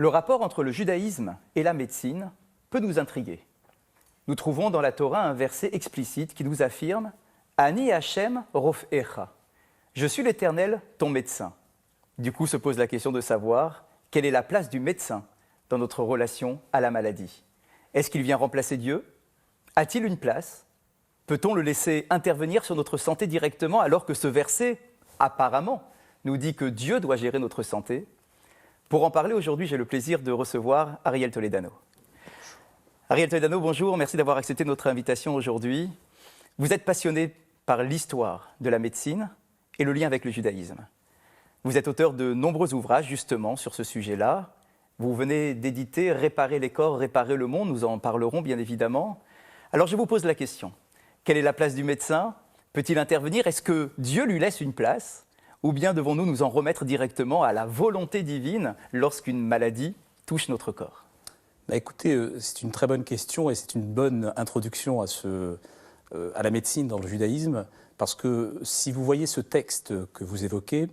Le rapport entre le judaïsme et la médecine peut nous intriguer. Nous trouvons dans la Torah un verset explicite qui nous affirme « Ani Hashem rofecha » « Je suis l'Éternel, ton médecin ». Du coup se pose la question de savoir quelle est la place du médecin dans notre relation à la maladie. Est-ce qu'il vient remplacer Dieu? A-t-il une place? Peut-on le laisser intervenir sur notre santé directement alors que ce verset, apparemment, nous dit que Dieu doit gérer notre santé? Pour en parler aujourd'hui, j'ai le plaisir de recevoir Ariel Toledano. Ariel Toledano, bonjour, merci d'avoir accepté notre invitation aujourd'hui. Vous êtes passionné par l'histoire de la médecine et le lien avec le judaïsme. Vous êtes auteur de nombreux ouvrages justement sur ce sujet-là. Vous venez d'éditer « Réparer les corps, réparer le monde », nous en parlerons bien évidemment. Alors je vous pose la question, quelle est la place du médecin? Peut-il intervenir? Est-ce que Dieu lui laisse une place? Ou bien devons-nous nous en remettre directement à la volonté divine lorsqu'une maladie touche notre corps? Écoutez, c'est une très bonne question et c'est une bonne introduction à la médecine dans le judaïsme, parce que si vous voyez ce texte que vous évoquez,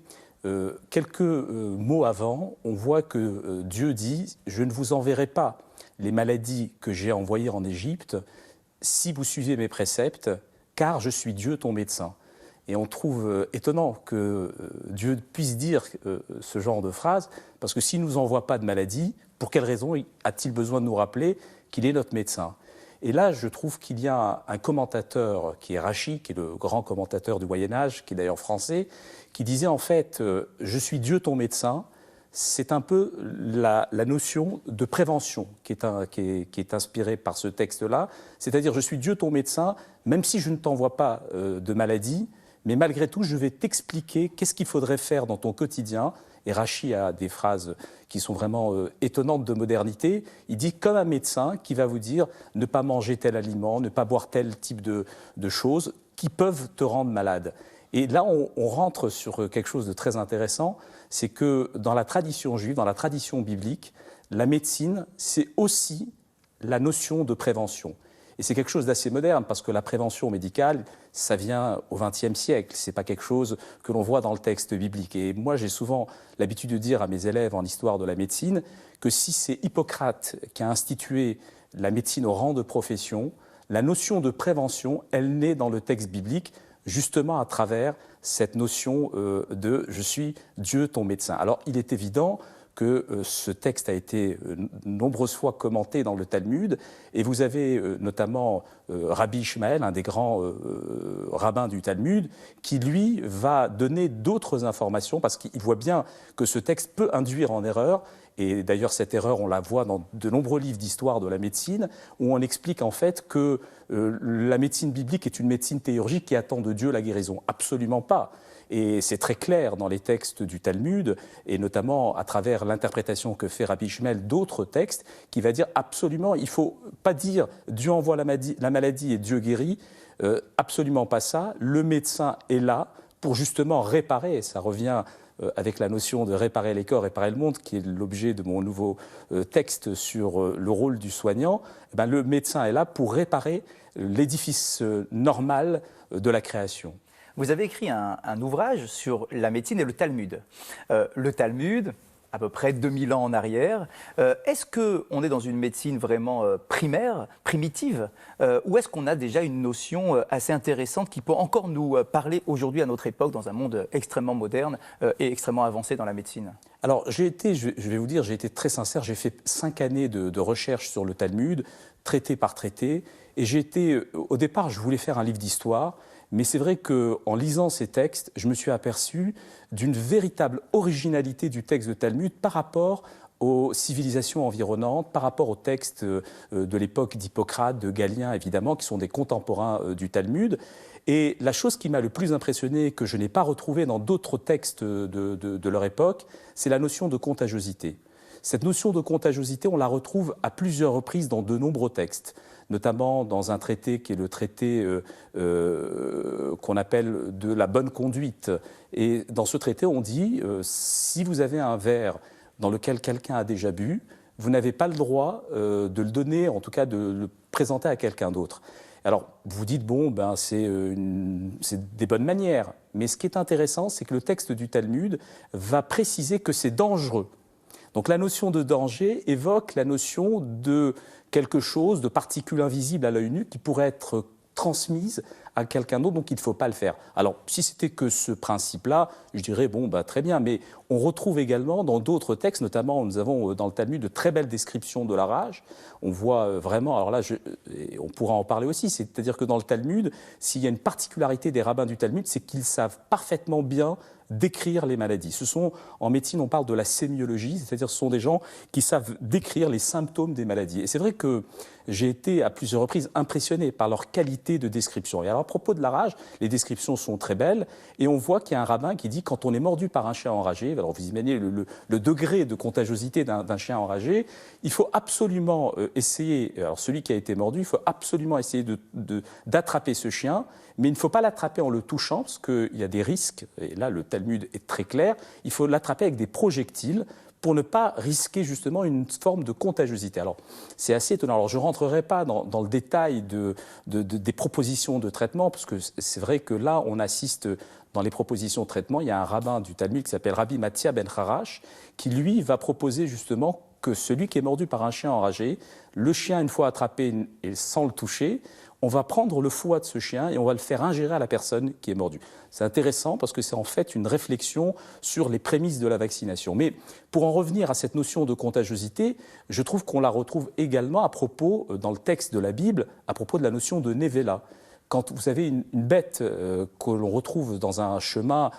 quelques mots avant, on voit que Dieu dit « Je ne vous enverrai pas les maladies que j'ai envoyées en Égypte si vous suivez mes préceptes, car je suis Dieu ton médecin ». Et on trouve étonnant que Dieu puisse dire ce genre de phrase, parce que s'il ne nous envoie pas de maladie, pour quelle raison a-t-il besoin de nous rappeler qu'il est notre médecin? Et là, je trouve qu'il y a un commentateur qui est Rachi, qui est le grand commentateur du Moyen-Âge, qui est d'ailleurs français, qui disait en fait « Je suis Dieu ton médecin ». C'est un peu la notion de prévention qui est inspirée par ce texte-là. C'est-à-dire « Je suis Dieu ton médecin, même si je ne t'envoie pas de maladie, mais malgré tout, je vais t'expliquer qu'est-ce qu'il faudrait faire dans ton quotidien ». Et Rachi a des phrases qui sont vraiment étonnantes de modernité. Il dit comme un médecin qui va vous dire ne pas manger tel aliment, ne pas boire tel type de choses qui peuvent te rendre malade. Et là, on rentre sur quelque chose de très intéressant, c'est que dans la tradition juive, dans la tradition biblique, la médecine, c'est aussi la notion de prévention. Et c'est quelque chose d'assez moderne, parce que la prévention médicale, ça vient au XXe siècle. Ce n'est pas quelque chose que l'on voit dans le texte biblique. Et moi, j'ai souvent l'habitude de dire à mes élèves en histoire de la médecine que si c'est Hippocrate qui a institué la médecine au rang de profession, la notion de prévention, elle naît dans le texte biblique, justement à travers cette notion de « je suis Dieu ton médecin ». Alors, il est évident que ce texte a été nombreuses fois commenté dans le Talmud, et vous avez notamment Rabbi Ishmael, un des grands rabbins du Talmud, qui lui va donner d'autres informations, parce qu'il voit bien que ce texte peut induire en erreur, et d'ailleurs cette erreur on la voit dans de nombreux livres d'histoire de la médecine, où on explique en fait que la médecine biblique est une médecine théurgique qui attend de Dieu la guérison. Absolument pas. Et c'est très clair dans les textes du Talmud, et notamment à travers l'interprétation que fait Rabbi Ishmael d'autres textes, qui va dire absolument, il ne faut pas dire Dieu envoie la maladie et Dieu guérit, absolument pas ça. Le médecin est là pour justement réparer, et ça revient avec la notion de réparer les corps, réparer le monde, qui est l'objet de mon nouveau texte sur le rôle du soignant. Le médecin est là pour réparer l'édifice normal de la création. Vous avez écrit un ouvrage sur la médecine et le Talmud. Le Talmud, à peu près 2000 ans en arrière, est-ce qu'on est dans une médecine vraiment primaire, primitive, ou est-ce qu'on a déjà une notion assez intéressante qui peut encore nous parler aujourd'hui à notre époque, dans un monde extrêmement moderne et extrêmement avancé dans la médecine? Alors, je vais vous dire, j'ai été très sincère, j'ai fait 5 années de recherche sur le Talmud, traité par traité, et au départ, je voulais faire un livre d'histoire, mais c'est vrai qu'en lisant ces textes, je me suis aperçu d'une véritable originalité du texte de Talmud par rapport aux civilisations environnantes, par rapport aux textes de l'époque d'Hippocrate, de Galien évidemment, qui sont des contemporains du Talmud. Et la chose qui m'a le plus impressionné, que je n'ai pas retrouvé dans d'autres textes de leur époque, c'est la notion de contagiosité. Cette notion de contagiosité, on la retrouve à plusieurs reprises dans de nombreux textes, notamment dans un traité qui est le traité qu'on appelle de la bonne conduite. Et dans ce traité, on dit si vous avez un verre dans lequel quelqu'un a déjà bu, vous n'avez pas le droit de le donner, en tout cas de le présenter à quelqu'un d'autre. Alors, vous dites, bon, c'est des bonnes manières. Mais ce qui est intéressant, c'est que le texte du Talmud va préciser que c'est dangereux Donc la notion de danger évoque la notion de quelque chose, de particule invisible à l'œil nu qui pourrait être transmise à quelqu'un d'autre, donc il ne faut pas le faire. Alors, si c'était que ce principe-là, je dirais, bon, bah, très bien, mais on retrouve également dans d'autres textes, notamment nous avons dans le Talmud de très belles descriptions de la rage. On voit vraiment, alors là, on pourra en parler aussi, c'est-à-dire que dans le Talmud, s'il y a une particularité des rabbins du Talmud, c'est qu'ils savent parfaitement bien décrire les maladies. En médecine, on parle de la sémiologie, c'est-à-dire ce sont des gens qui savent décrire les symptômes des maladies. Et c'est vrai que j'ai été à plusieurs reprises impressionné par leur qualité de description. Et alors à propos de la rage, les descriptions sont très belles et on voit qu'il y a un rabbin qui dit quand on est mordu par un chien enragé, alors vous imaginez le degré de contagiosité d'un chien enragé, il faut absolument essayer, alors celui qui a été mordu, il faut absolument essayer d'attraper ce chien, mais il ne faut pas l'attraper en le touchant parce qu'il y a des risques, et là le Talmud est très clair, il faut l'attraper avec des projectiles pour ne pas risquer justement une forme de contagiosité. Alors, c'est assez étonnant. Alors, je ne rentrerai pas dans le détail des propositions de traitement, parce que c'est vrai que là, on assiste dans les propositions de traitement, il y a un rabbin du Talmud qui s'appelle Rabbi Mathia ben Harash, qui lui va proposer justement que celui qui est mordu par un chien enragé, le chien, une fois attrapé et sans le toucher, on va prendre le foie de ce chien et on va le faire ingérer à la personne qui est mordue. C'est intéressant parce que c'est en fait une réflexion sur les prémices de la vaccination. Mais pour en revenir à cette notion de contagiosité, je trouve qu'on la retrouve également à propos, dans le texte de la Bible, à propos de la notion de Névéla. Quand vous avez une bête que l'on retrouve dans un chemin,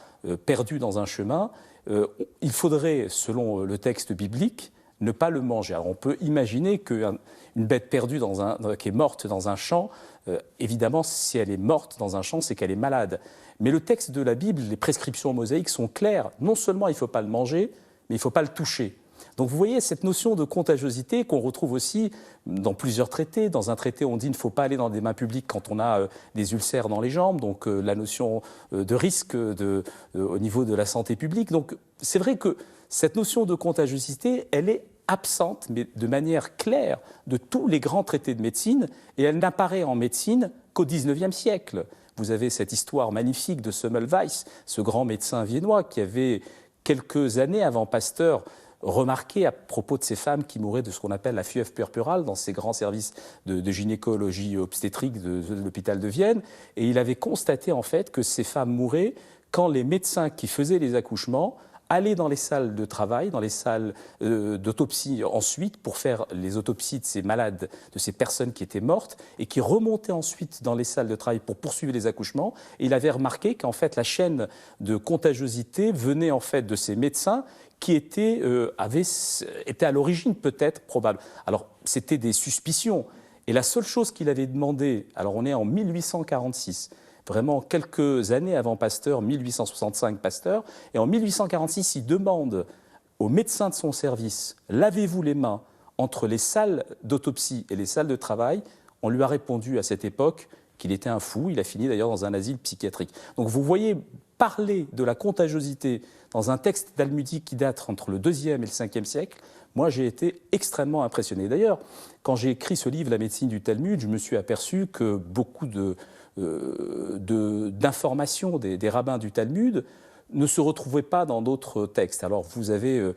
perdue dans un chemin, il faudrait, selon le texte biblique, ne pas le manger. Alors on peut imaginer qu'une bête perdue qui est morte dans un champ, évidemment, si elle est morte dans un champ, c'est qu'elle est malade. Mais le texte de la Bible, les prescriptions mosaïques sont claires. Non seulement il ne faut pas le manger, mais il ne faut pas le toucher. Donc vous voyez cette notion de contagiosité qu'on retrouve aussi dans plusieurs traités. Dans un traité, on dit qu'il ne faut pas aller dans des mains publiques quand on a des ulcères dans les jambes, donc la notion de risque au niveau de la santé publique. Donc c'est vrai que cette notion de contagiosité, elle est absente, mais de manière claire, de tous les grands traités de médecine, et elle n'apparaît en médecine qu'au XIXe siècle. Vous avez cette histoire magnifique de Semmelweis, ce grand médecin viennois qui avait, quelques années avant Pasteur, remarqué à propos de ces femmes qui mouraient de ce qu'on appelle la fièvre puerpérale dans ces grands services de gynécologie obstétrique de l'hôpital de Vienne, et il avait constaté en fait que ces femmes mouraient quand les médecins qui faisaient les accouchements aller dans les salles de travail, dans les salles d'autopsie ensuite, pour faire les autopsies de ces malades, de ces personnes qui étaient mortes, et qui remontaient ensuite dans les salles de travail pour poursuivre les accouchements. Et il avait remarqué qu'en fait, la chaîne de contagiosité venait en fait de ces médecins qui étaient à l'origine peut-être probable. Alors, c'était des suspicions. Et la seule chose qu'il avait demandé, alors on est en 1846, vraiment quelques années avant Pasteur, 1865 Pasteur, et en 1846, il demande aux médecins de son service « Lavez-vous les mains entre les salles d'autopsie et les salles de travail ?» On lui a répondu à cette époque qu'il était un fou, il a fini d'ailleurs dans un asile psychiatrique. Donc vous voyez, parler de la contagiosité dans un texte talmudique qui date entre le IIe et le Ve siècle, moi j'ai été extrêmement impressionné. D'ailleurs, quand j'ai écrit ce livre « La médecine du Talmud », je me suis aperçu que beaucoup d'informations des rabbins du Talmud ne se retrouvaient pas dans d'autres textes. Alors vous avez,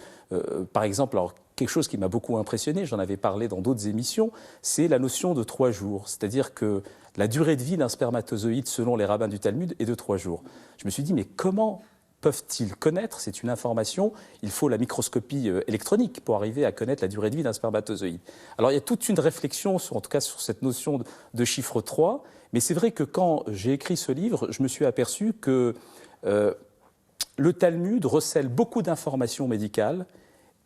par exemple, quelque chose qui m'a beaucoup impressionné, j'en avais parlé dans d'autres émissions, c'est la notion de 3 jours. C'est-à-dire que la durée de vie d'un spermatozoïde, selon les rabbins du Talmud, est de 3 jours. Je me suis dit, mais comment peuvent-ils connaître? C'est une information, il faut la microscopie électronique pour arriver à connaître la durée de vie d'un spermatozoïde. Alors il y a toute une réflexion, en tout cas sur cette notion de chiffre 3, mais c'est vrai que quand j'ai écrit ce livre, je me suis aperçu que le Talmud recèle beaucoup d'informations médicales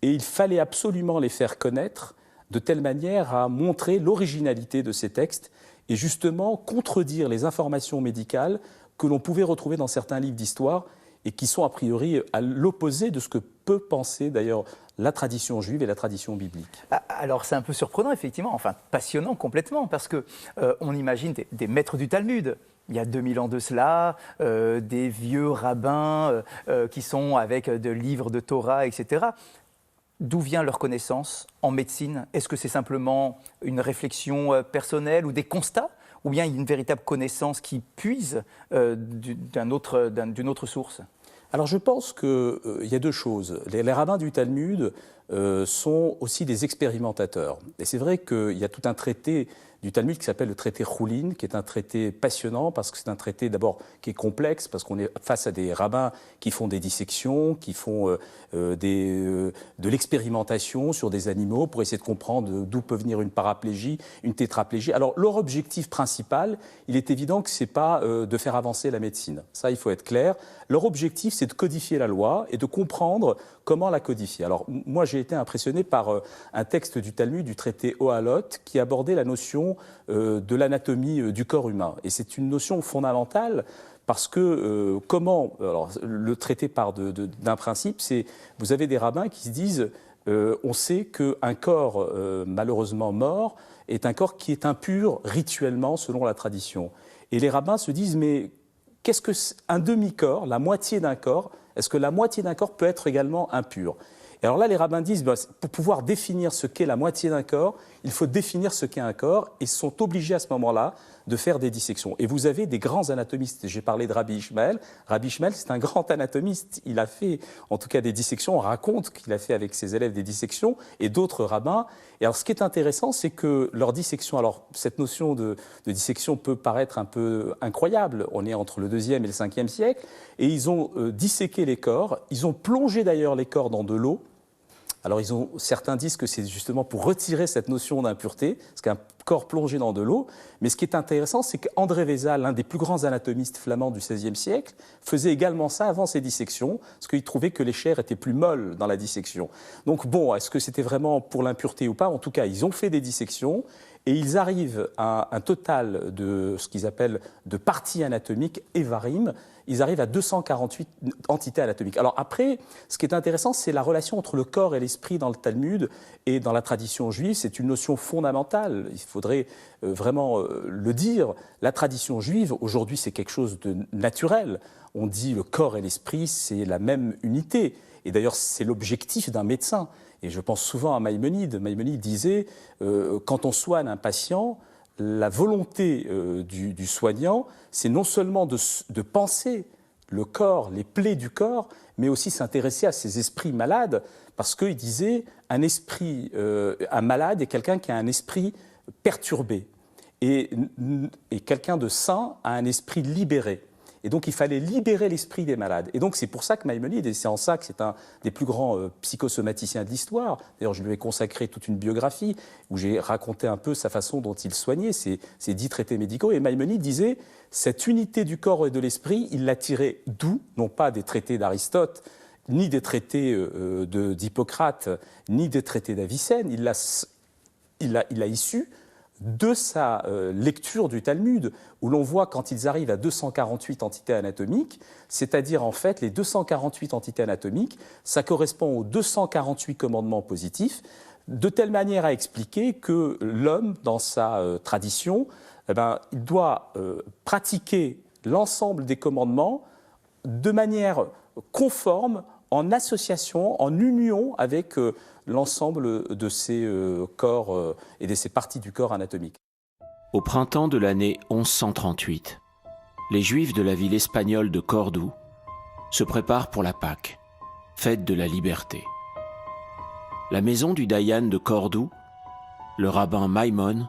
et il fallait absolument les faire connaître de telle manière à montrer l'originalité de ces textes et justement contredire les informations médicales que l'on pouvait retrouver dans certains livres d'histoire et qui sont a priori à l'opposé de ce que peut penser d'ailleurs la tradition juive et la tradition biblique. Alors c'est un peu surprenant effectivement, enfin passionnant complètement, parce que on imagine des maîtres du Talmud. Il y a 2000 ans de cela, des vieux rabbins qui sont avec des livres de Torah, etc. D'où vient leur connaissance en médecine? Est-ce que c'est simplement une réflexion personnelle ou des constats? Ou bien il y a une véritable connaissance qui puise d'une autre source? Alors je pense qu'il y a 2 choses. Les rabbins du Talmud sont aussi des expérimentateurs. Et c'est vrai qu'il y a tout un traité du Talmud qui s'appelle le traité Choulin, qui est un traité passionnant parce que c'est un traité d'abord qui est complexe, parce qu'on est face à des rabbins qui font des dissections, qui font de l'expérimentation sur des animaux pour essayer de comprendre d'où peut venir une paraplégie, une tétraplégie. Alors leur objectif principal, il est évident que ce n'est pas de faire avancer la médecine. Ça, il faut être clair. Leur objectif, c'est de codifier la loi et de comprendre comment la codifier. Alors moi, j'ai été impressionné par un texte du Talmud, du traité Ohalot, qui abordait la notion de l'anatomie du corps humain. Et c'est une notion fondamentale parce que alors, le traité part d'un principe, c'est vous avez des rabbins qui se disent on sait qu'un corps malheureusement mort est un corps qui est impur rituellement selon la tradition. Et les rabbins se disent mais qu'est-ce qu'un demi-corps, la moitié d'un corps, est-ce que la moitié d'un corps peut être également impur ? Et alors là, les rabbins disent, pour pouvoir définir ce qu'est la moitié d'un corps, il faut définir ce qu'est un corps, et sont obligés à ce moment-là de faire des dissections. Et vous avez des grands anatomistes. J'ai parlé de Rabbi Ishmael. Rabbi Ishmael, c'est un grand anatomiste. Il a fait, en tout cas, des dissections. On raconte qu'il a fait avec ses élèves des dissections, et d'autres rabbins. Et alors, ce qui est intéressant, c'est que leur dissection, alors cette notion de dissection peut paraître un peu incroyable. On est entre le 2e et le 5e siècle, et ils ont disséqué les corps. Ils ont plongé d'ailleurs les corps dans de l'eau. Alors certains disent que c'est justement pour retirer cette notion d'impureté, parce qu'un corps plongé dans de l'eau. Mais ce qui est intéressant, c'est qu'André Vézal, l'un des plus grands anatomistes flamands du XVIe siècle, faisait également ça avant ses dissections, parce qu'il trouvait que les chairs étaient plus molles dans la dissection. Donc bon, est-ce que c'était vraiment pour l'impureté ou pas ? En tout cas, ils ont fait des dissections, et ils arrivent à un total de ce qu'ils appellent de parties anatomiques, évarim. Ils arrivent à 248 entités anatomiques. Alors après, ce qui est intéressant, c'est la relation entre le corps et l'esprit dans le Talmud et dans la tradition juive. C'est une notion fondamentale, il faudrait vraiment le dire. La tradition juive, aujourd'hui, c'est quelque chose de naturel. On dit le corps et l'esprit, c'est la même unité. Et d'ailleurs, c'est l'objectif d'un médecin. Et je pense souvent à Maïmonide. Maïmonide disait, quand on soigne un patient, la volonté du soignant, c'est non seulement de penser le corps, les plaies du corps, mais aussi s'intéresser à ces esprits malades, parce qu'il disait un malade est quelqu'un qui a un esprit perturbé, et quelqu'un de sain a un esprit libéré. Et donc, il fallait libérer l'esprit des malades. Et donc, c'est pour ça que Maïmonide, et c'est en ça que c'est un des plus grands psychosomaticiens de l'histoire. D'ailleurs, je lui ai consacré toute une biographie où j'ai raconté un peu sa façon dont il soignait ces 10 traités médicaux. Et Maïmonide disait, cette unité du corps et de l'esprit, il l'a tirée d'où ? Non pas des traités d'Aristote, ni des traités d'Hippocrate, ni des traités d'Avicenne. Il l'a issu de sa lecture du Talmud, où l'on voit quand ils arrivent à 248 entités anatomiques, c'est-à-dire en fait les 248 entités anatomiques, ça correspond aux 248 commandements positifs, de telle manière à expliquer que l'homme, dans sa tradition, il doit pratiquer l'ensemble des commandements de manière conforme, en association, en union avec l'ensemble de ces corps et de ces parties du corps anatomiques. Au printemps de l'année 1138, les Juifs de la ville espagnole de Cordoue se préparent pour la Pâque, fête de la liberté. La maison du Dayan de Cordoue, le rabbin Maïmon,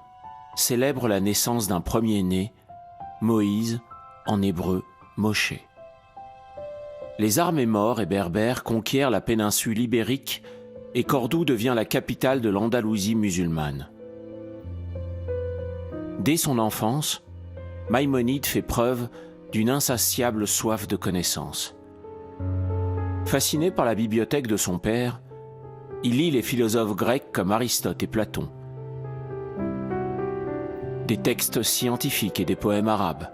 célèbre la naissance d'un premier-né, Moïse, en hébreu Moshe. Les armées maures et berbères conquièrent la péninsule ibérique et Cordoue devient la capitale de l'Andalousie musulmane. Dès son enfance, Maïmonide fait preuve d'une insatiable soif de connaissance. Fasciné par la bibliothèque de son père, il lit les philosophes grecs comme Aristote et Platon, des textes scientifiques et des poèmes arabes.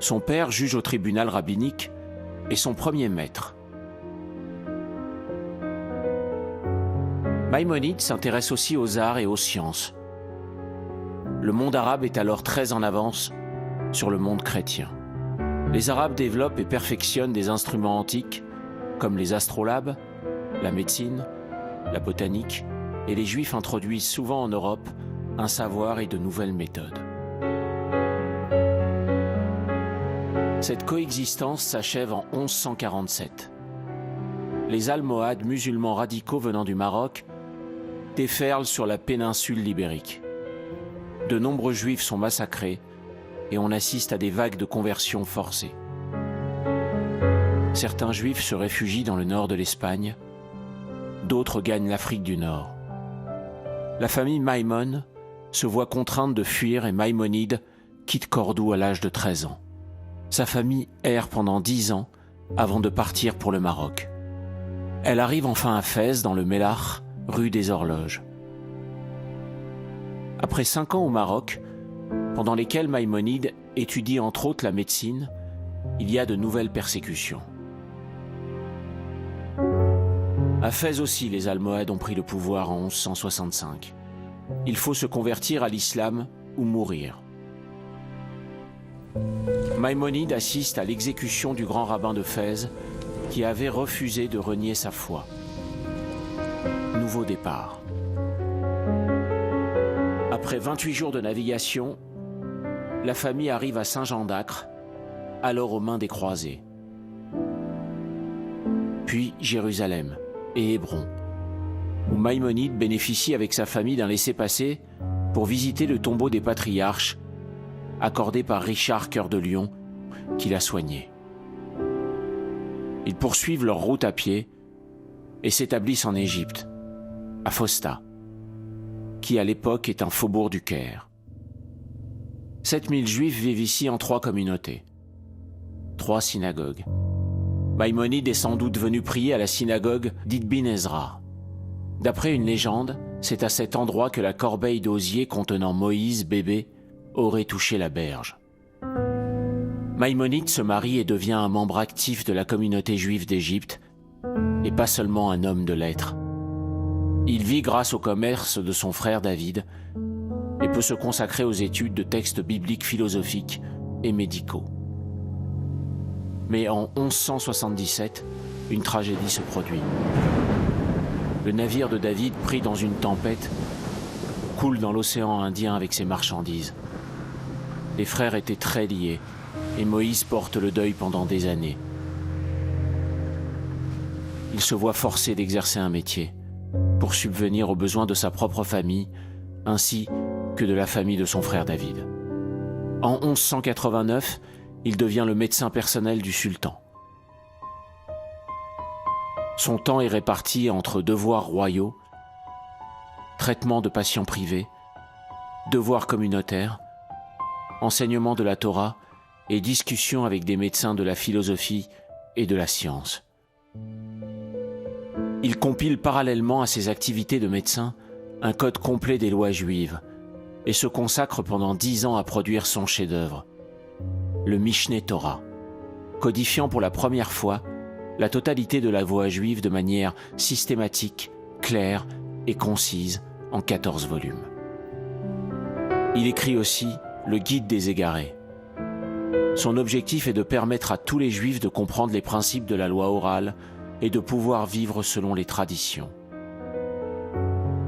Son père, juge au tribunal rabbinique, est son premier maître. Maïmonide s'intéresse aussi aux arts et aux sciences. Le monde arabe est alors très en avance sur le monde chrétien. Les Arabes développent et perfectionnent des instruments antiques comme les astrolabes, la médecine, la botanique, et les Juifs introduisent souvent en Europe un savoir et de nouvelles méthodes. Cette coexistence s'achève en 1147. les Almohades, musulmans radicaux venant du Maroc, déferlent sur la péninsule ibérique. De nombreux juifs sont massacrés et on assiste à des vagues de conversions forcées. Certains juifs se réfugient dans le nord de l'Espagne, d'autres gagnent l'Afrique du Nord. La famille Maïmon se voit contrainte de fuir et Maïmonide quitte Cordoue à l'âge de 13 ans. Sa famille erre pendant 10 ans avant de partir pour le Maroc. Elle arrive enfin à Fès, dans le Mellah, rue des Horloges. Après 5 ans au Maroc, pendant lesquels Maïmonide étudie entre autres la médecine, il y a de nouvelles persécutions. À Fès aussi, les Almohades ont pris le pouvoir en 1165. Il faut se convertir à l'islam ou mourir. Maïmonide assiste à l'exécution du grand rabbin de Fès qui avait refusé de renier sa foi. Nouveau départ. Après 28 jours de navigation, la famille arrive à Saint-Jean d'Acre, alors aux mains des croisés. Puis Jérusalem et Hébron, où Maïmonide bénéficie avec sa famille d'un laissez-passer pour visiter le tombeau des patriarches accordé par Richard Cœur de Lion, qui l'a soigné. Ils poursuivent leur route à pied et s'établissent en Égypte, à Fostat, qui à l'époque est un faubourg du Caire. 7000 Juifs vivent ici en 3 communautés, 3 synagogues. Maïmonide est sans doute venu prier à la synagogue d'Ibn Ezra. D'après une légende, c'est à cet endroit que la corbeille d'osier contenant Moïse, bébé, aurait touché la berge. Maïmonide se marie et devient un membre actif de la communauté juive d'Égypte, et pas seulement un homme de lettres. Il vit grâce au commerce de son frère David et peut se consacrer aux études de textes bibliques philosophiques et médicaux. Mais en 1177, une tragédie se produit. Le navire de David, pris dans une tempête, coule dans l'océan Indien avec ses marchandises. Les frères étaient très liés et Moïse porte le deuil pendant des années. Il se voit forcé d'exercer un métier pour subvenir aux besoins de sa propre famille ainsi que de la famille de son frère David. En 1189, il devient le médecin personnel du sultan. Son temps est réparti entre devoirs royaux, traitement de patients privés, devoirs communautaires, enseignement de la Torah et discussion avec des médecins de la philosophie et de la science. Il compile parallèlement à ses activités de médecin un code complet des lois juives et se consacre pendant 10 ans à produire son chef-d'œuvre, le Mishneh Torah, codifiant pour la première fois la totalité de la loi juive de manière systématique, claire et concise en 14 volumes. Il écrit aussi le Guide des égarés. Son objectif est de permettre à tous les juifs de comprendre les principes de la loi orale et de pouvoir vivre selon les traditions.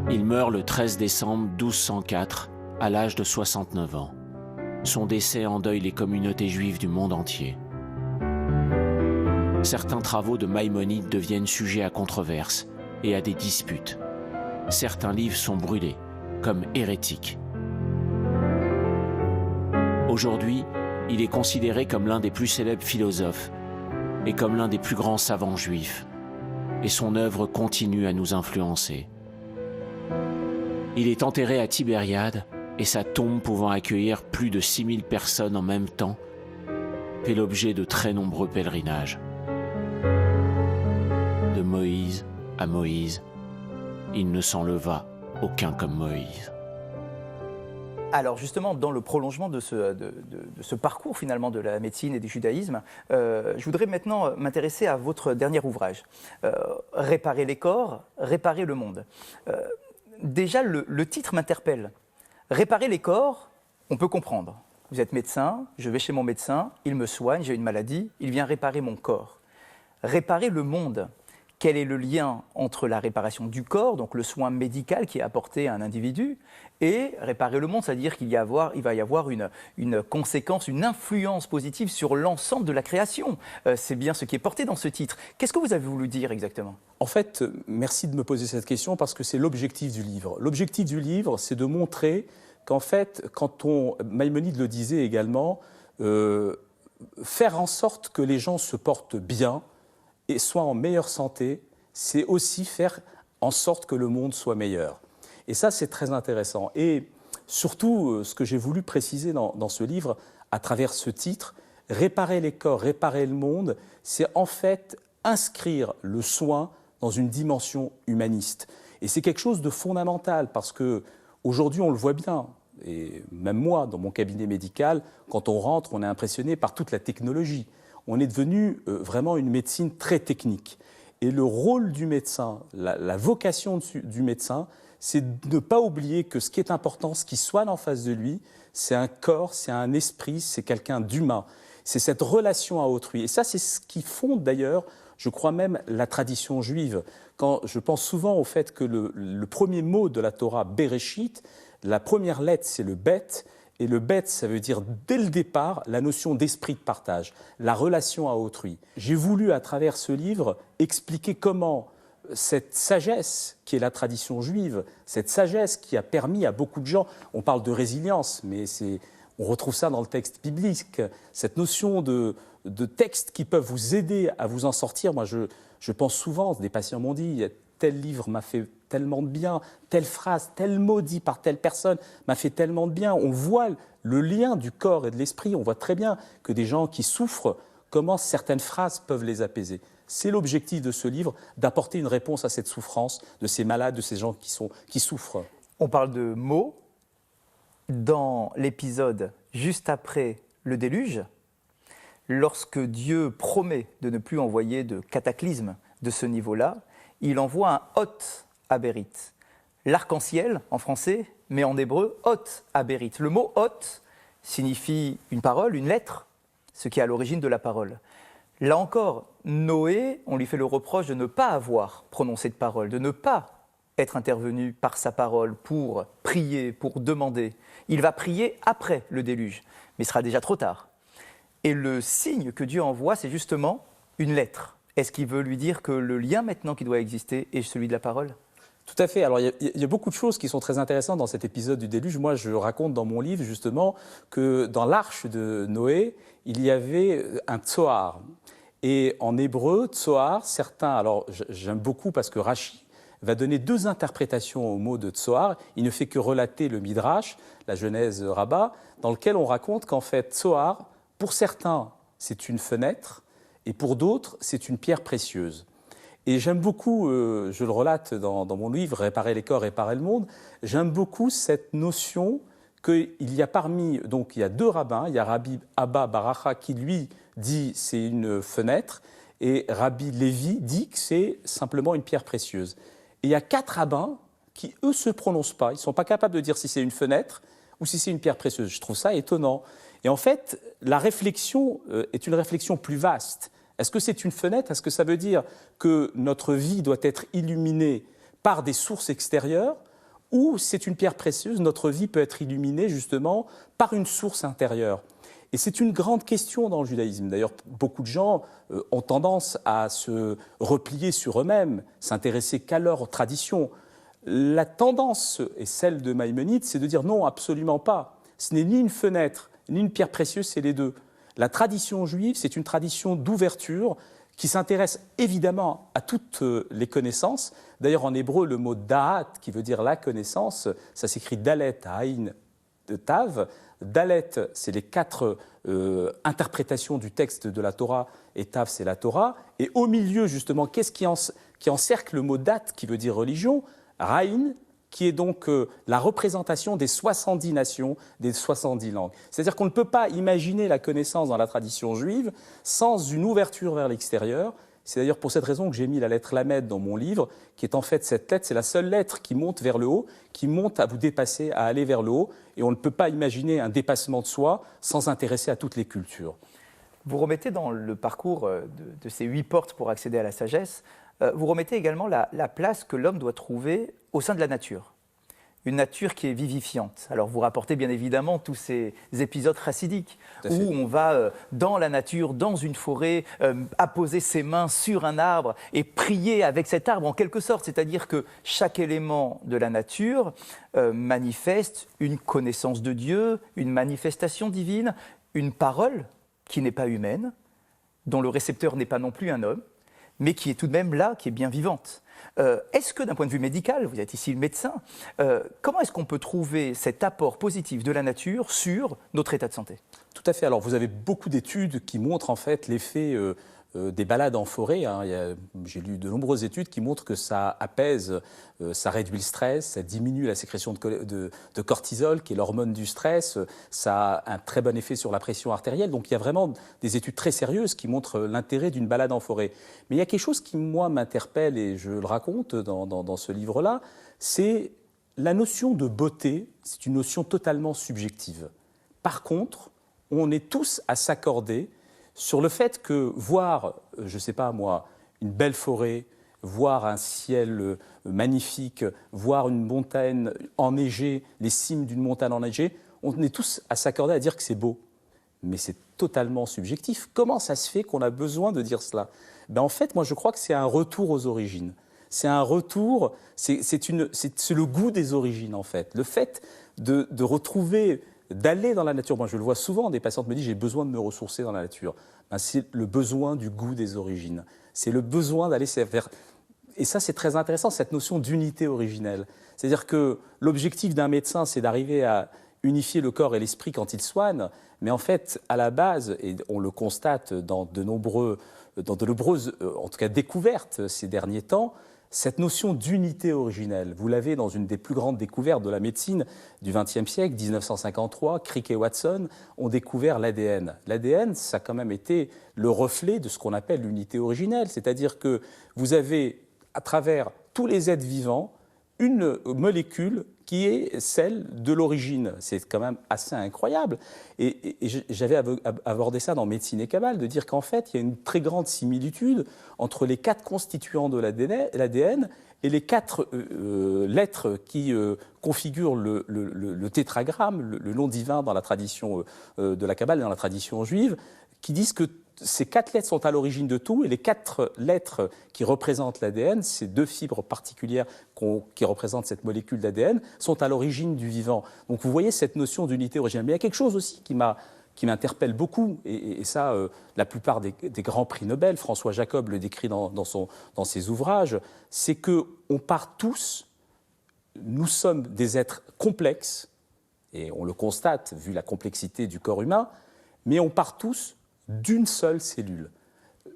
Il meurt le 13 décembre 1204 à l'âge de 69 ans. Son décès endeuille les communautés juives du monde entier. Certains travaux de Maïmonide deviennent sujets à controverse et à des disputes. Certains livres sont brûlés, comme hérétiques. Aujourd'hui, il est considéré comme l'un des plus célèbres philosophes et comme l'un des plus grands savants juifs, et son œuvre continue à nous influencer. Il est enterré à Tibériade, et sa tombe pouvant accueillir plus de 6000 personnes en même temps, fait l'objet de très nombreux pèlerinages. De Moïse à Moïse, il ne s'enleva aucun comme Moïse. Alors justement, dans le prolongement de ce parcours finalement de la médecine et du judaïsme, je voudrais maintenant m'intéresser à votre dernier ouvrage, Réparer les corps, réparer le monde. Déjà, le titre m'interpelle. Réparer les corps, on peut comprendre. Vous êtes médecin, je vais chez mon médecin, il me soigne, j'ai une maladie, il vient réparer mon corps. Réparer le monde, quel est le lien entre la réparation du corps, donc le soin médical qui est apporté à un individu, et réparer le monde, c'est-à-dire qu'il va y avoir une conséquence, une influence positive sur l'ensemble de la création. C'est bien ce qui est porté dans ce titre. Qu'est-ce que vous avez voulu dire exactement ? En fait, merci de me poser cette question parce que c'est l'objectif du livre. L'objectif du livre, c'est de montrer qu'en fait, Maïmonide le disait également, faire en sorte que les gens se portent bien et soient en meilleure santé, c'est aussi faire en sorte que le monde soit meilleur. Et ça, c'est très intéressant. Et surtout, ce que j'ai voulu préciser dans ce livre, à travers ce titre, réparer les corps, réparer le monde, c'est en fait inscrire le soin dans une dimension humaniste. Et c'est quelque chose de fondamental parce qu'aujourd'hui, on le voit bien. Et même moi, dans mon cabinet médical, quand on rentre, on est impressionné par toute la technologie. On est devenu vraiment une médecine très technique. Et le rôle du médecin, la vocation du médecin, c'est de ne pas oublier que ce qui est important, ce qui soigne en face de lui, c'est un corps, c'est un esprit, c'est quelqu'un d'humain. C'est cette relation à autrui. Et ça, c'est ce qui fonde d'ailleurs, je crois même, la tradition juive. Quand je pense souvent au fait que le premier mot de la Torah, Bereshit, la première lettre, c'est le bet. Et le bet, ça veut dire, dès le départ, la notion d'esprit de partage, la relation à autrui. J'ai voulu, à travers ce livre, expliquer comment cette sagesse qui est la tradition juive, cette sagesse qui a permis à beaucoup de gens, on parle de résilience, mais on retrouve ça dans le texte biblique, cette notion de textes qui peuvent vous aider à vous en sortir. Moi, je pense souvent, des patients m'ont dit, tel livre m'a fait tellement de bien, telle phrase, tel mot dit par telle personne m'a fait tellement de bien. On voit le lien du corps et de l'esprit, on voit très bien que des gens qui souffrent, comment certaines phrases peuvent les apaiser. C'est l'objectif de ce livre, d'apporter une réponse à cette souffrance de ces malades, de ces gens qui souffrent. On parle de mots. Dans l'épisode juste après le déluge, lorsque Dieu promet de ne plus envoyer de cataclysme de ce niveau-là, il envoie un Hot Aberit. L'arc-en-ciel en français, mais en hébreu, Hot Aberit. Le mot Hot signifie une parole, une lettre, ce qui est à l'origine de la parole. Là encore, Noé, on lui fait le reproche de ne pas avoir prononcé de parole, de ne pas être intervenu par sa parole pour prier, pour demander. Il va prier après le déluge, mais il sera déjà trop tard. Et le signe que Dieu envoie, c'est justement une lettre. Est-ce qu'il veut lui dire que le lien maintenant qui doit exister est celui de la parole ? Tout à fait. Alors, il y a beaucoup de choses qui sont très intéressantes dans cet épisode du déluge. Moi, je raconte dans mon livre, justement, que dans l'arche de Noé, il y avait un tsoar. Et en hébreu, tsoar, certains... Alors, j'aime beaucoup parce que Rashi va donner deux interprétations au mot de tsoar. Il ne fait que relater le Midrash, la Genèse Rabbah, dans lequel on raconte qu'en fait, tsoar, pour certains, c'est une fenêtre, et pour d'autres, c'est une pierre précieuse. Et j'aime beaucoup, je le relate dans mon livre, Réparer les corps, réparer le monde, j'aime beaucoup cette notion qu'il y a donc il y a deux rabbins, il y a Rabbi Abba Baracha qui lui dit c'est une fenêtre, et Rabbi Lévi dit que c'est simplement une pierre précieuse. Et il y a 4 rabbins qui, eux, ne se prononcent pas, ils ne sont pas capables de dire si c'est une fenêtre ou si c'est une pierre précieuse. Je trouve ça étonnant. Et en fait, la réflexion est une réflexion plus vaste. Est-ce que c'est une fenêtre ? Est-ce que ça veut dire que notre vie doit être illuminée par des sources extérieures ? Ou c'est une pierre précieuse, notre vie peut être illuminée justement par une source intérieure ? Et c'est une grande question dans le judaïsme. D'ailleurs, beaucoup de gens ont tendance à se replier sur eux-mêmes, s'intéresser qu'à leur tradition. La tendance, et celle de Maïmonide, c'est de dire non, absolument pas. Ce n'est ni une fenêtre, ni une pierre précieuse, c'est les deux. La tradition juive, c'est une tradition d'ouverture qui s'intéresse évidemment à toutes les connaissances. D'ailleurs, en hébreu, le mot da'at, qui veut dire la connaissance, ça s'écrit dalet, aïn, de tav. Dalet, c'est les 4 interprétations du texte de la Torah, et tav, c'est la Torah. Et au milieu, justement, qu'est-ce qui encercle le mot date, qui veut dire religion ? Raïn, qui est donc la représentation des 70 nations, des 70 langues. C'est-à-dire qu'on ne peut pas imaginer la connaissance dans la tradition juive sans une ouverture vers l'extérieur. C'est d'ailleurs pour cette raison que j'ai mis la lettre Lamed dans mon livre, qui est en fait cette lettre, c'est la seule lettre qui monte vers le haut, qui monte à vous dépasser, à aller vers le haut. Et on ne peut pas imaginer un dépassement de soi sans intéresser à toutes les cultures. Vous remettez dans le parcours de ces 8 portes pour accéder à la sagesse, vous remettez également la place que l'homme doit trouver au sein de la nature. Une nature qui est vivifiante. Alors vous rapportez bien évidemment tous ces épisodes chassidiques où on va dans la nature, dans une forêt, apposer ses mains sur un arbre et prier avec cet arbre en quelque sorte. C'est-à-dire que chaque élément de la nature manifeste une connaissance de Dieu, une manifestation divine, une parole qui n'est pas humaine, dont le récepteur n'est pas non plus un homme, mais qui est tout de même là, qui est bien vivante. Est-ce que d'un point de vue médical, vous êtes ici le médecin, comment est-ce qu'on peut trouver cet apport positif de la nature sur notre état de santé? Tout à fait. Alors vous avez beaucoup d'études qui montrent en fait l'effet des balades en forêt. J'ai lu de nombreuses études qui montrent que ça apaise, ça réduit le stress, ça diminue la sécrétion de cortisol, qui est l'hormone du stress, ça a un très bon effet sur la pression artérielle. Donc il y a vraiment des études très sérieuses qui montrent l'intérêt d'une balade en forêt. Mais il y a quelque chose qui, moi, m'interpelle, et je le raconte dans ce livre-là, c'est la notion de beauté. C'est une notion totalement subjective. Par contre, on est tous à s'accorder sur le fait que voir, je ne sais pas moi, une belle forêt, voir un ciel magnifique, voir une montagne enneigée, les cimes d'une montagne enneigée, on est tous à s'accorder à dire que c'est beau. Mais c'est totalement subjectif. Comment ça se fait qu'on a besoin de dire cela? En fait, moi je crois que c'est un retour aux origines. C'est un retour, c'est le goût des origines en fait. Le fait de retrouver, d'aller dans la nature. Moi je le vois souvent, des patientes me disent j'ai besoin de me ressourcer dans la nature. C'est le besoin du goût des origines. C'est le besoin d'aller vers... Et ça c'est très intéressant, cette notion d'unité originelle. C'est-à-dire que l'objectif d'un médecin c'est d'arriver à unifier le corps et l'esprit quand il soigne, mais en fait, à la base, et on le constate dans de nombreuses, en tout cas découvertes ces derniers temps, cette notion d'unité originelle, vous l'avez dans une des plus grandes découvertes de la médecine du XXe siècle, 1953, Crick et Watson ont découvert l'ADN. L'ADN, ça a quand même été le reflet de ce qu'on appelle l'unité originelle, c'est-à-dire que vous avez, à travers tous les êtres vivants, une molécule qui est celle de l'origine. C'est quand même assez incroyable. Et j'avais abordé ça dans Médecine et Kabbale, de dire qu'en fait, il y a une très grande similitude entre les 4 constituants de l'ADN et les 4 lettres qui configurent le tétragramme, le nom divin dans la tradition de la Kabbale et dans la tradition juive, qui disent que ces 4 lettres sont à l'origine de tout, et les 4 lettres qui représentent l'ADN, ces 2 fibres particulières qui représentent cette molécule d'ADN, sont à l'origine du vivant. Donc vous voyez cette notion d'unité originelle. Mais il y a quelque chose aussi qui m'interpelle beaucoup, et ça, la plupart des grands prix Nobel, François Jacob le décrit dans ses ouvrages, c'est qu'on part tous, nous sommes des êtres complexes, et on le constate vu la complexité du corps humain, mais on part tous d'une seule cellule.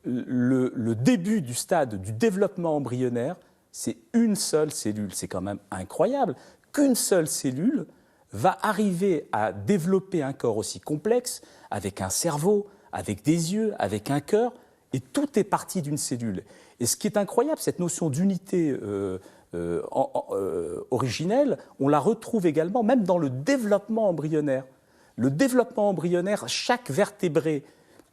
Le début du stade du développement embryonnaire, c'est une seule cellule. C'est quand même incroyable qu'une seule cellule va arriver à développer un corps aussi complexe, avec un cerveau, avec des yeux, avec un cœur, et tout est parti d'une cellule. Et ce qui est incroyable, cette notion d'unité originelle, on la retrouve également même dans le développement embryonnaire. Le développement embryonnaire, chaque vertébré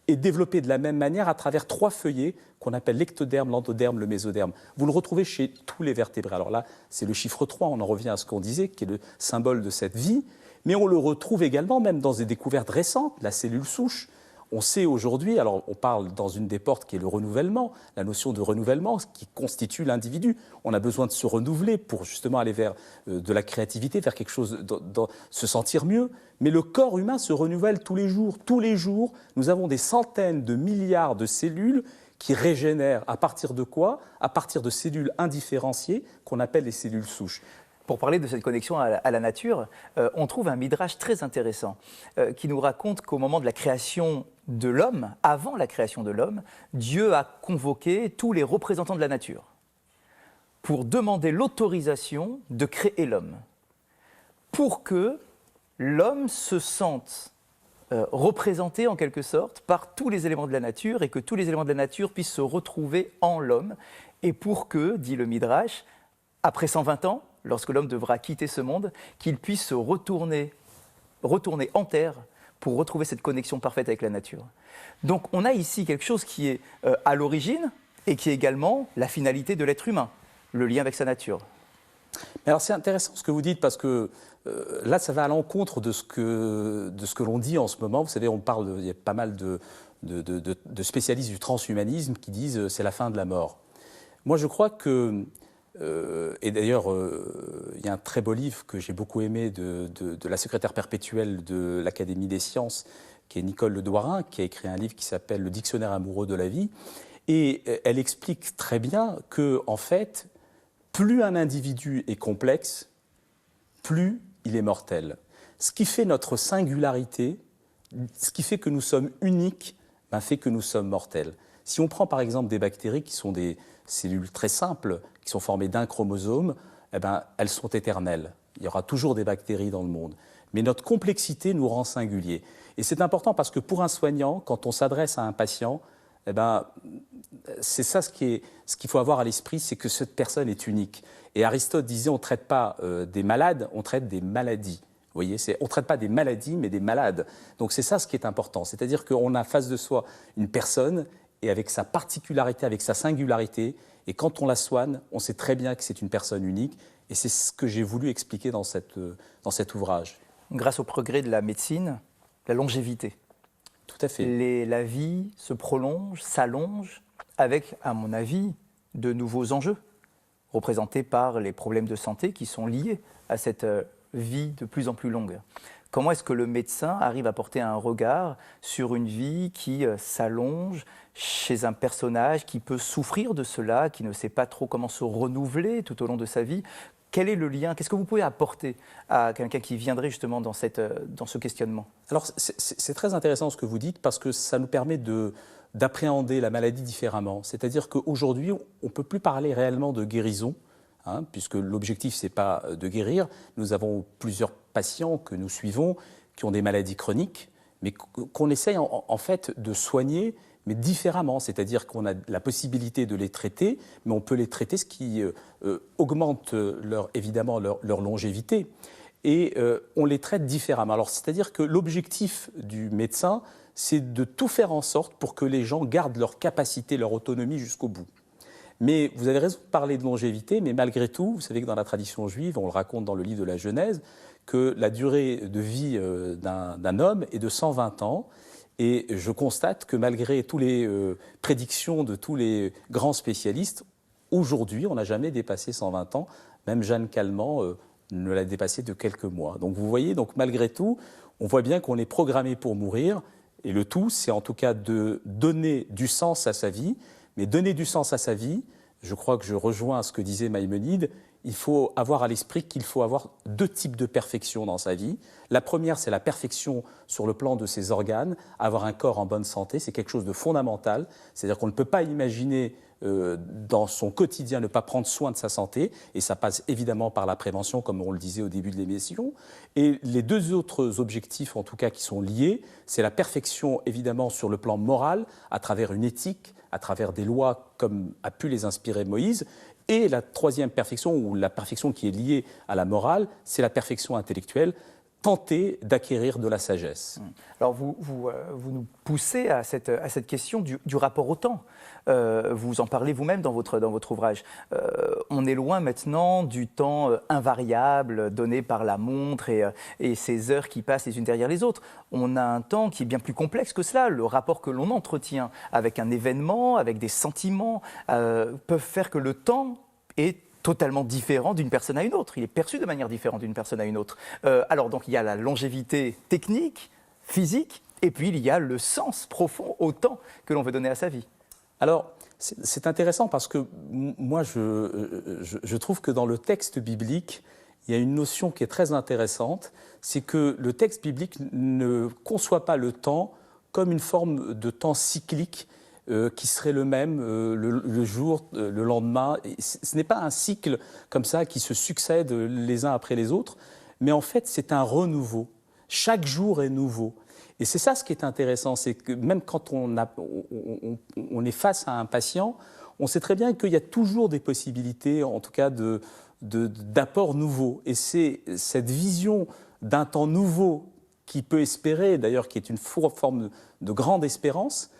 est développé de la même manière à travers 3 feuillets qu'on appelle l'ectoderme, l'endoderme, le mésoderme. Vous le retrouvez chez tous les vertébrés. Alors là, c'est le chiffre 3, on en revient à ce qu'on disait, qui est le symbole de cette vie, mais on le retrouve également, même dans des découvertes récentes, la cellule souche. On sait aujourd'hui, alors on parle dans une des portes qui est le renouvellement, la notion de renouvellement qui constitue l'individu. On a besoin de se renouveler pour justement aller vers de la créativité, vers quelque chose, se sentir mieux. Mais le corps humain se renouvelle tous les jours. Tous les jours, nous avons des centaines de milliards de cellules qui régénèrent. À partir de quoi? À partir de cellules indifférenciées qu'on appelle les cellules souches. Pour parler de cette connexion à la nature, on trouve un midrash très intéressant qui nous raconte qu'au moment de la création de l'homme, avant la création de l'homme, Dieu a convoqué tous les représentants de la nature pour demander l'autorisation de créer l'homme, pour que l'homme se sente représenté en quelque sorte par tous les éléments de la nature et que tous les éléments de la nature puissent se retrouver en l'homme, et pour que, dit le midrash, après 120 ans, lorsque l'homme devra quitter ce monde, qu'il puisse se retourner en terre pour retrouver cette connexion parfaite avec la nature. Donc on a ici quelque chose qui est à l'origine et qui est également la finalité de l'être humain, le lien avec sa nature. Mais alors c'est intéressant ce que vous dites parce que là ça va à l'encontre de ce que l'on dit en ce moment. Vous savez, il y a pas mal de spécialistes du transhumanisme qui disent c'est la fin de la mort. Moi je crois que, et d'ailleurs il y a un très beau livre que j'ai beaucoup aimé de la secrétaire perpétuelle de l'Académie des sciences, qui est Nicole Le Douarin, qui a écrit un livre qui s'appelle Le dictionnaire amoureux de la vie, et elle explique très bien que en fait, plus un individu est complexe, plus il est mortel. Ce qui fait notre singularité, ce qui fait que nous sommes uniques, fait que nous sommes mortels. Si on prend par exemple des bactéries qui sont des cellules très simples, qui sont formées d'un chromosome, elles sont éternelles. Il y aura toujours des bactéries dans le monde. Mais notre complexité nous rend singuliers. Et c'est important parce que pour un soignant, quand on s'adresse à un patient, c'est ça ce qu'il faut avoir à l'esprit, c'est que cette personne est unique. Et Aristote disait, on ne traite pas des malades, on traite des maladies. Vous voyez, on ne traite pas des maladies, mais des malades. Donc c'est ça ce qui est important. C'est-à-dire qu'on a face de soi une personne, et avec sa particularité, avec sa singularité, et quand on la soigne, on sait très bien que c'est une personne unique. Et c'est ce que j'ai voulu expliquer dans cet ouvrage. Grâce au progrès de la médecine, la longévité. Tout à fait. La vie se prolonge, s'allonge, avec, à mon avis, de nouveaux enjeux, représentés par les problèmes de santé qui sont liés à cette vie de plus en plus longue. Comment est-ce que le médecin arrive à porter un regard sur une vie qui s'allonge chez un personnage qui peut souffrir de cela, qui ne sait pas trop comment se renouveler tout au long de sa vie? Quel est le lien? Qu'est-ce que vous pouvez apporter à quelqu'un qui viendrait justement dans ce questionnement? Alors, c'est très intéressant ce que vous dites parce que ça nous permet d'appréhender la maladie différemment. C'est-à-dire qu'aujourd'hui, on ne peut plus parler réellement de guérison, puisque l'objectif, ce n'est pas de guérir. Nous avons plusieurs patients que nous suivons qui ont des maladies chroniques, mais qu'on essaye en fait de soigner, mais différemment. C'est-à-dire qu'on a la possibilité de les traiter, mais on peut les traiter, ce qui augmente évidemment leur longévité. Et on les traite différemment. Alors, c'est-à-dire que l'objectif du médecin, c'est de tout faire en sorte pour que les gens gardent leur capacité, leur autonomie jusqu'au bout. Mais vous avez raison de parler de longévité, mais malgré tout, vous savez que dans la tradition juive, on le raconte dans le livre de la Genèse, que la durée de vie d'un homme est de 120 ans. Et je constate que malgré toutes les prédictions de tous les grands spécialistes, aujourd'hui, on n'a jamais dépassé 120 ans. Même Jeanne Calment ne l'a dépassé de quelques mois. Donc vous voyez, donc malgré tout, on voit bien qu'on est programmé pour mourir. Et le tout, c'est en tout cas de donner du sens à sa vie. Mais donner du sens à sa vie, je crois que je rejoins ce que disait Maïmonide, il faut avoir à l'esprit qu'il faut avoir deux types de perfection dans sa vie. La première, c'est la perfection sur le plan de ses organes. Avoir un corps en bonne santé, c'est quelque chose de fondamental. C'est-à-dire qu'on ne peut pas imaginer dans son quotidien ne pas prendre soin de sa santé. Et ça passe évidemment par la prévention, comme on le disait au début de l'émission. Et les deux autres objectifs, en tout cas, qui sont liés, c'est la perfection, évidemment, sur le plan moral, à travers une éthique, à travers des lois comme a pu les inspirer Moïse. Et la troisième perfection, ou la perfection qui est liée à la morale, c'est la perfection intellectuelle, tenter d'acquérir de la sagesse. Alors vous nous poussez à cette question du rapport au temps. Vous en parlez vous-même dans votre ouvrage. On est loin maintenant du temps invariable donné par la montre et ces heures qui passent les unes derrière les autres. On a un temps qui est bien plus complexe que cela. Le rapport que l'on entretient avec un événement, avec des sentiments, peuvent faire que le temps est totalement différent d'une personne à une autre. Il est perçu de manière différente d'une personne à une autre. Alors donc il y a la longévité technique, physique, et puis il y a le sens profond au temps que l'on veut donner à sa vie. Alors c'est intéressant parce que moi je trouve que dans le texte biblique, il y a une notion qui est très intéressante, c'est que le texte biblique ne conçoit pas le temps comme une forme de temps cyclique qui serait le même le jour, le lendemain. Et ce n'est pas un cycle comme ça qui se succède les uns après les autres, mais en fait c'est un renouveau. Chaque jour est nouveau. Et c'est ça ce qui est intéressant, c'est que même quand on est face à un patient, on sait très bien qu'il y a toujours des possibilités, en tout cas d'apports nouveaux. Et c'est cette vision d'un temps nouveau qui peut espérer, d'ailleurs qui est une forme de grande espérance,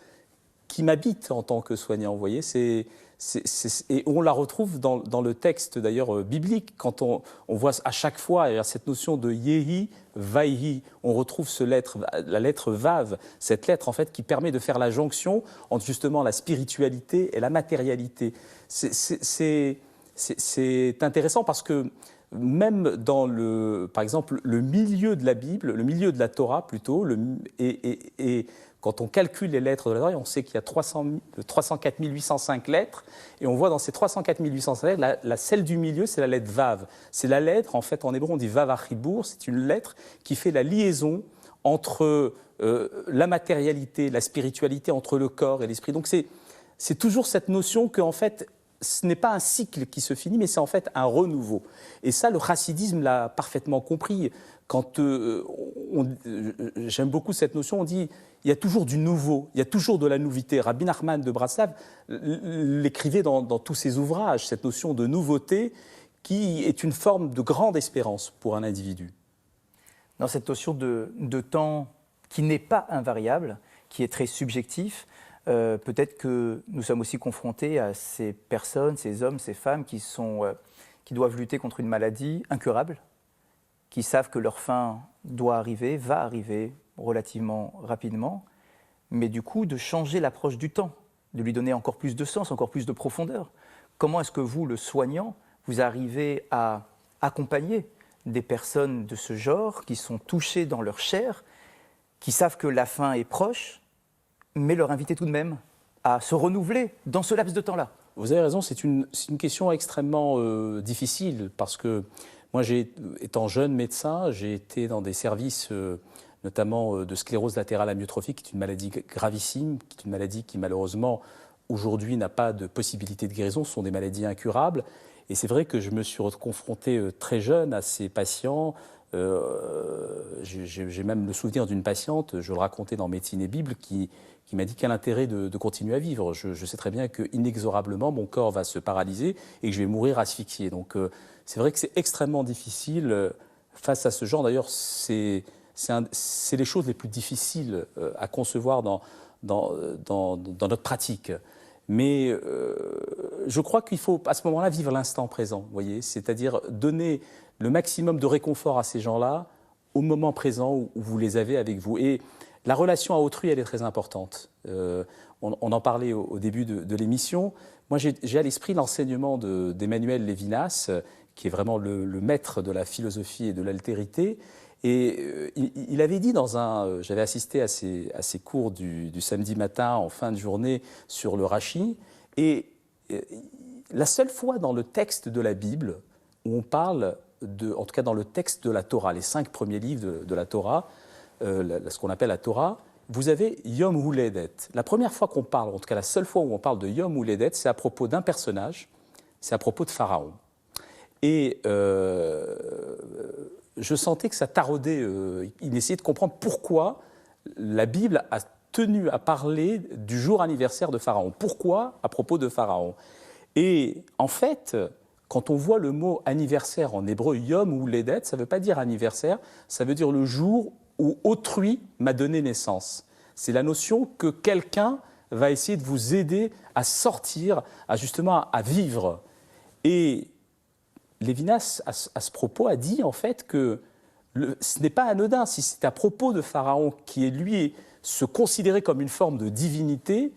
qui m'habite en tant que soignant. Vous voyez, et on la retrouve dans le texte d'ailleurs biblique, quand on voit à chaque fois cette notion de Yehi, Vaihi, on retrouve la lettre Vav, cette lettre en fait qui permet de faire la jonction entre justement la spiritualité et la matérialité. C'est intéressant parce que même dans par exemple, le milieu de la Bible, le milieu de la Torah plutôt, et quand on calcule les lettres de la Torah, on sait qu'il y a 304 805 lettres, et on voit dans ces 304 805 lettres, celle du milieu, c'est la lettre Vav. C'est la lettre, en fait, en hébreu, on dit Vav Achibour, c'est une lettre qui fait la liaison entre la matérialité, la spiritualité, entre le corps et l'esprit. Donc c'est toujours cette notion qu'en fait, ce n'est pas un cycle qui se finit, mais c'est en fait un renouveau. Et ça, le chassidisme l'a parfaitement compris. Quand j'aime beaucoup cette notion, on dit il y a toujours du nouveau, il y a toujours de la nouveauté. Rabbi Nachman de Bratslav l'écrivait dans tous ses ouvrages, cette notion de nouveauté qui est une forme de grande espérance pour un individu. Dans cette notion de temps qui n'est pas invariable, qui est très subjectif, peut-être que nous sommes aussi confrontés à ces personnes, ces hommes, ces femmes qui doivent lutter contre une maladie incurable, qui savent que leur fin va arriver relativement rapidement, mais du coup de changer l'approche du temps, de lui donner encore plus de sens, encore plus de profondeur. Comment est-ce que vous, le soignant, vous arrivez à accompagner des personnes de ce genre qui sont touchées dans leur chair, qui savent que la fin est proche, mais leur inviter tout de même à se renouveler dans ce laps de temps-là? Vous avez raison, c'est une question extrêmement difficile, parce que moi, étant jeune médecin, j'ai été dans des services, notamment de sclérose latérale amyotrophique, qui est une maladie gravissime, qui est une maladie qui, malheureusement, aujourd'hui n'a pas de possibilité de guérison, ce sont des maladies incurables. Et c'est vrai que je me suis confronté très jeune à ces patients. J'ai même le souvenir d'une patiente, je le racontais dans Médecine et Bible, qui m'a dit quel intérêt de continuer à vivre. Je sais très bien qu'inexorablement, mon corps va se paralyser et que je vais mourir asphyxié. Donc c'est vrai que c'est extrêmement difficile face à ce genre. D'ailleurs, c'est les choses les plus difficiles à concevoir dans notre pratique. Mais je crois qu'il faut à ce moment-là vivre l'instant présent, vous voyez, c'est-à-dire donner le maximum de réconfort à ces gens-là au moment présent où vous les avez avec vous. Et la relation à autrui, elle est très importante. On en parlait au début de l'émission. Moi, j'ai à l'esprit l'enseignement d'Emmanuel Lévinas, qui est vraiment le maître de la philosophie et de l'altérité. Et il avait dit j'avais assisté à ces cours du samedi matin en fin de journée sur le Rashi, et la seule fois dans le texte de la Bible où on parle, en tout cas dans le texte de la Torah, les 5 premiers livres de la Torah, ce qu'on appelle la Torah, vous avez Yom Huledet. La première fois qu'on parle, en tout cas la seule fois où on parle de Yom Huledet, c'est à propos d'un personnage, c'est à propos de Pharaon. Et je sentais que ça taraudait, il essayait de comprendre pourquoi la Bible a tenu à parler du jour anniversaire de Pharaon. Pourquoi à propos de Pharaon? Et en fait, quand on voit le mot anniversaire en hébreu, Yom Huledet, ça ne veut pas dire anniversaire, ça veut dire le jour où autrui m'a donné naissance. C'est la notion que quelqu'un va essayer de vous aider à sortir, justement à vivre. Et Lévinas, à ce propos, a dit en fait que ce n'est pas anodin. Si c'est à propos de Pharaon, qui est lui se considérait comme une forme de divinité,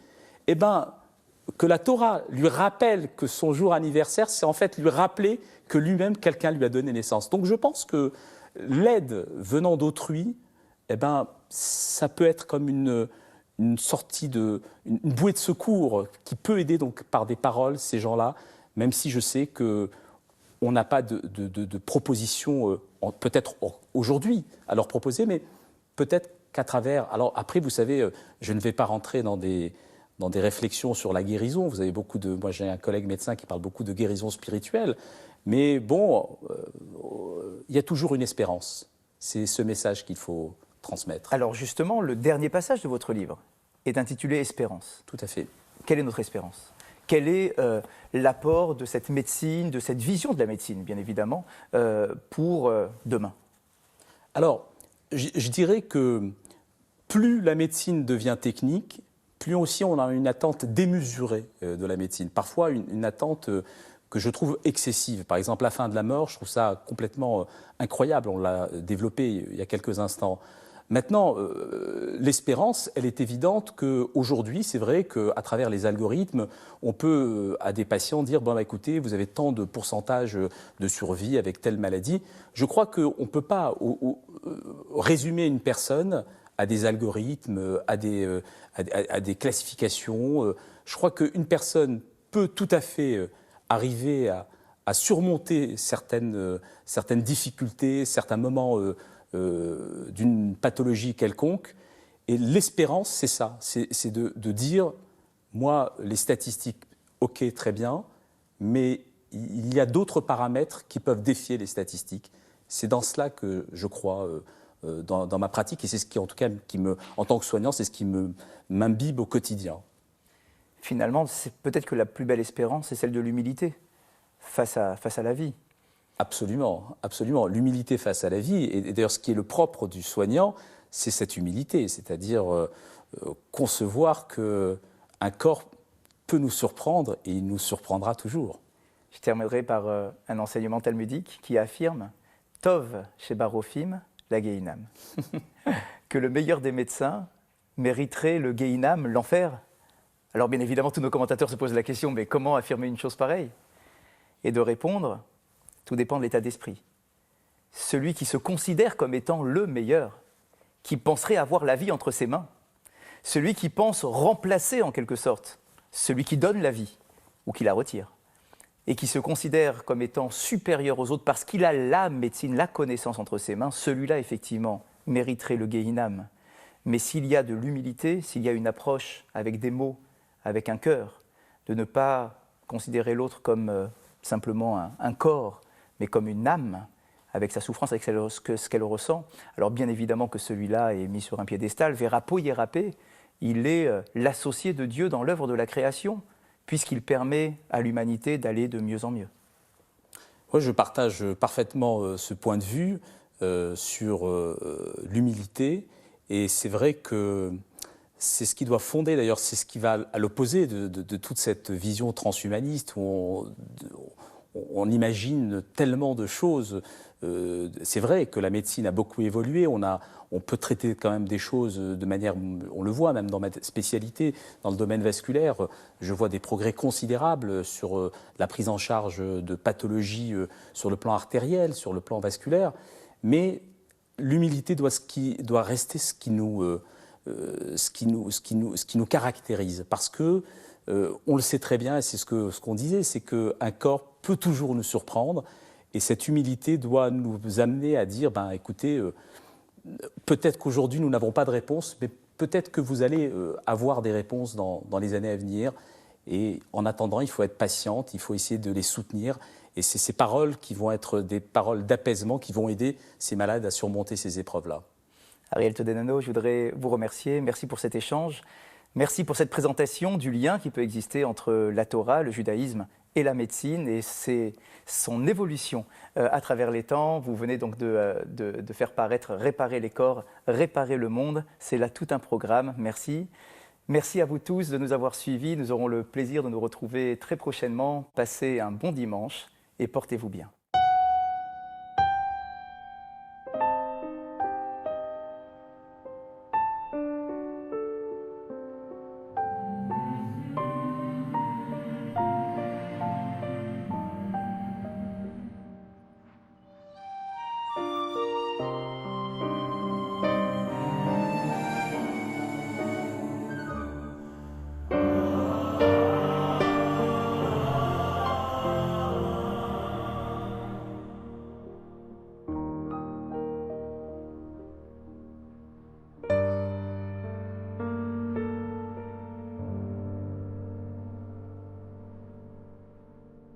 eh ben, que la Torah lui rappelle que son jour anniversaire, c'est en fait lui rappeler que lui-même, quelqu'un lui a donné naissance. Donc je pense que l'aide venant d'autrui, eh ben, ça peut être comme une sortie une bouée de secours qui peut aider donc par des paroles ces gens-là, même si je sais que on n'a pas de proposition, peut-être aujourd'hui, à leur proposer, mais peut-être qu'à travers... Alors après, vous savez, je ne vais pas rentrer dans des réflexions sur la guérison. Vous avez moi, j'ai un collègue médecin qui parle beaucoup de guérison spirituelle, mais bon, il y a toujours une espérance. C'est ce message qu'il faut transmettre. Alors justement, le dernier passage de votre livre est intitulé « Espérance ». Tout à fait. Quelle est notre espérance ? Quel est l'apport de cette médecine, de cette vision de la médecine, bien évidemment, pour demain? Alors, je dirais que plus la médecine devient technique, plus aussi on a une attente démesurée de la médecine. Parfois une attente que je trouve excessive. Par exemple, la fin de la mort, je trouve ça complètement incroyable. On l'a développé il y a quelques instants. Maintenant, l'espérance, elle est évidente qu'aujourd'hui, c'est vrai qu'à travers les algorithmes, on peut à des patients dire bon, bah, écoutez, vous avez tant de pourcentage de survie avec telle maladie. Je crois qu'on ne peut pas résumer une personne à des algorithmes, à des classifications. Je crois qu'une personne peut tout à fait arriver à surmonter certaines difficultés, certains moments d'une pathologie quelconque. Et l'espérance, c'est ça, c'est de dire, moi, les statistiques, ok, très bien, mais il y a d'autres paramètres qui peuvent défier les statistiques. C'est dans cela que je crois dans ma pratique, et c'est ce qui, en tout cas, en tant que soignant, c'est ce qui m'imbibe au quotidien. Finalement, c'est peut-être que la plus belle espérance, c'est celle de l'humilité face à la vie. Absolument, absolument. L'humilité face à la vie, et d'ailleurs ce qui est le propre du soignant, c'est cette humilité, c'est-à-dire concevoir qu'un corps peut nous surprendre et il nous surprendra toujours. Je terminerai par un enseignement talmudique qui affirme « Tov sheba rofim la Gehinam » que le meilleur des médecins mériterait le Gehinam, l'enfer. Alors bien évidemment, tous nos commentateurs se posent la question « mais comment affirmer une chose pareille ?» Et de répondre « tout dépend de l'état d'esprit ». Celui qui se considère comme étant le meilleur, qui penserait avoir la vie entre ses mains, celui qui pense remplacer en quelque sorte celui qui donne la vie ou qui la retire, et qui se considère comme étant supérieur aux autres parce qu'il a la médecine, la connaissance entre ses mains, celui-là effectivement mériterait le Gehinam. Mais s'il y a de l'humilité, s'il y a une approche avec des mots, avec un cœur, de ne pas considérer l'autre comme simplement un corps, mais comme une âme, avec sa souffrance, avec ce qu'elle ressent, alors bien évidemment que celui-là est mis sur un piédestal. Verapo Hiérapé, il est l'associé de Dieu dans l'œuvre de la création, puisqu'il permet à l'humanité d'aller de mieux en mieux. Moi, je partage parfaitement ce point de vue sur l'humilité, et c'est vrai que c'est ce qui doit fonder, d'ailleurs, c'est ce qui va à l'opposé de toute cette vision transhumaniste où on imagine tellement de choses. C'est vrai que la médecine a beaucoup évolué, on peut traiter quand même des choses de manière, on le voit même dans ma spécialité, dans le domaine vasculaire, je vois des progrès considérables sur la prise en charge de pathologies sur le plan artériel, sur le plan vasculaire, mais l'humilité doit rester ce qui nous caractérise, parce que on le sait très bien, et c'est ce qu'on disait, c'est qu'un corps peut toujours nous surprendre, et cette humilité doit nous amener à dire, écoutez, peut-être qu'aujourd'hui nous n'avons pas de réponse, mais peut-être que vous allez avoir des réponses dans les années à venir, et en attendant, il faut être patiente, il faut essayer de les soutenir, et c'est ces paroles qui vont être des paroles d'apaisement qui vont aider ces malades à surmonter ces épreuves-là. Ariel Todenano, je voudrais vous remercier. Merci pour cet échange. Merci pour cette présentation du lien qui peut exister entre la Torah, le judaïsme et la médecine, et c'est son évolution à travers les temps. Vous venez donc de faire paraître réparer les corps, réparer le monde. C'est là tout un programme. Merci. Merci à vous tous de nous avoir suivis. Nous aurons le plaisir de nous retrouver très prochainement. Passez un bon dimanche et portez-vous bien.